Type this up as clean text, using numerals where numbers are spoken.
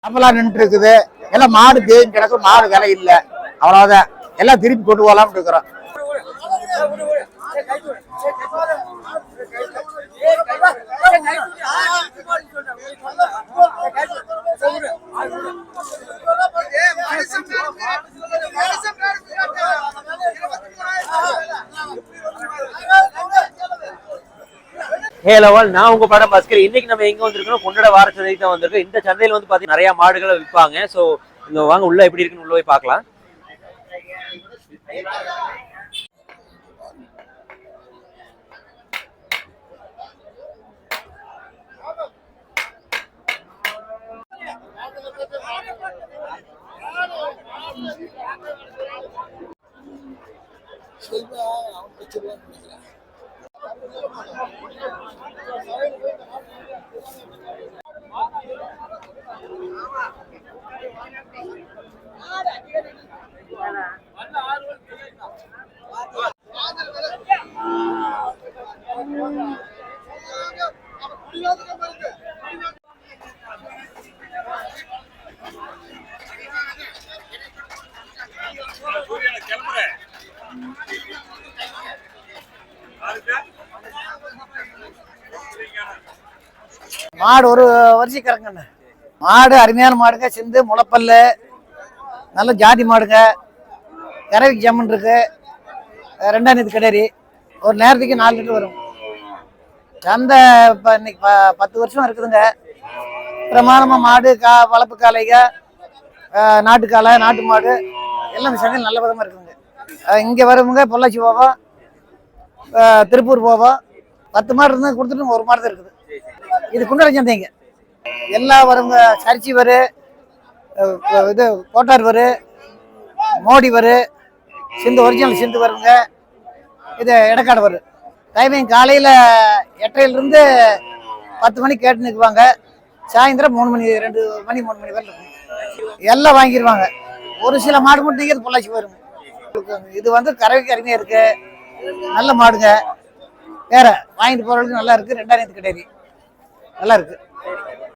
அப்பெல்லாம் நின்று இருக்குது. எல்லாம் மாடு தேங்கி கிடக்கும், மாடு விலை இல்லை, அவ்வளவுதான். எல்லாம் திருப்பி கொண்டு போகலாம்னு இருக்கிறோம். ஹலோ நான் உங்க படம் பாஸ்கர். இன்னைக்கு நம்ம எங்க வந்திருக்கோம்? கொண்டாட வார சந்தைக்கு தான் வந்திருக்கோம். இந்த சந்தையில வந்து பாத்தீங்கன்னா நிறைய மாடுகளை விற்பாங்க. சோ இங்க வாங்க, உள்ள எப்படி இருக்குன்னு உள்ள போய் பார்க்கலாம். மாடு ஒரு வருஷம் கறங்கண்ண மாடு, அருமையான மாடுங்க. சிந்து முளைப்பல்லு, நல்ல ஜாதி மாடுங்க. கறவைக்கு ஜம்மன் இருக்கு. 2ஆம் நேரத்து கிடரி ஒரு நேரத்துக்கு 4 லிட்டர் வரும். சந்தை இப்போ இன்னைக்கு 10 வருஷம் இருக்குதுங்க. பிரமாதமாக மாடு, வளர்ப்பு காளைங்க, நாட்டுக்காலை, நாட்டு மாடு எல்லாம் இந்த சந்தையில் நல்ல விதமாக இருக்குதுங்க. இங்கே வரவங்க பொள்ளாச்சி போவோம், திருப்பூர் போவோம். 10 மாடு இருந்தால் கொடுத்துட்டு 1 மாடு தான் இருக்குது. இது குண்டட சந்தைங்க. எல்லாம் வரவங்க சரிச்சி வரும், இது கோட்டார் வரும், மோடி வரும், சிந்து ஒரிஜினல் சிந்து வருங்க. இது இடக்காடு வரும். டைமிங் காலையில் 8:30லேருந்து 10 மணிக்கு கேட்டு நிற்குவாங்க. சாயந்தரம் 3 மணி, 2 மணி 3 மணி வரை இருக்கும். எல்லாம் வாங்கிடுவாங்க. ஒரு சில மாடு மட்டும் நீங்கள் பொள்ளாச்சி வருங்க. இது வந்து கறவைக்கு அருமையாக இருக்கு, நல்ல மாடுங்க. வேற வாங்கிட்டு போகிறவங்களுக்கு நல்லா இருக்கு. 2ஆம் நேரத்து கிடையாது, நல்லா இருக்கு.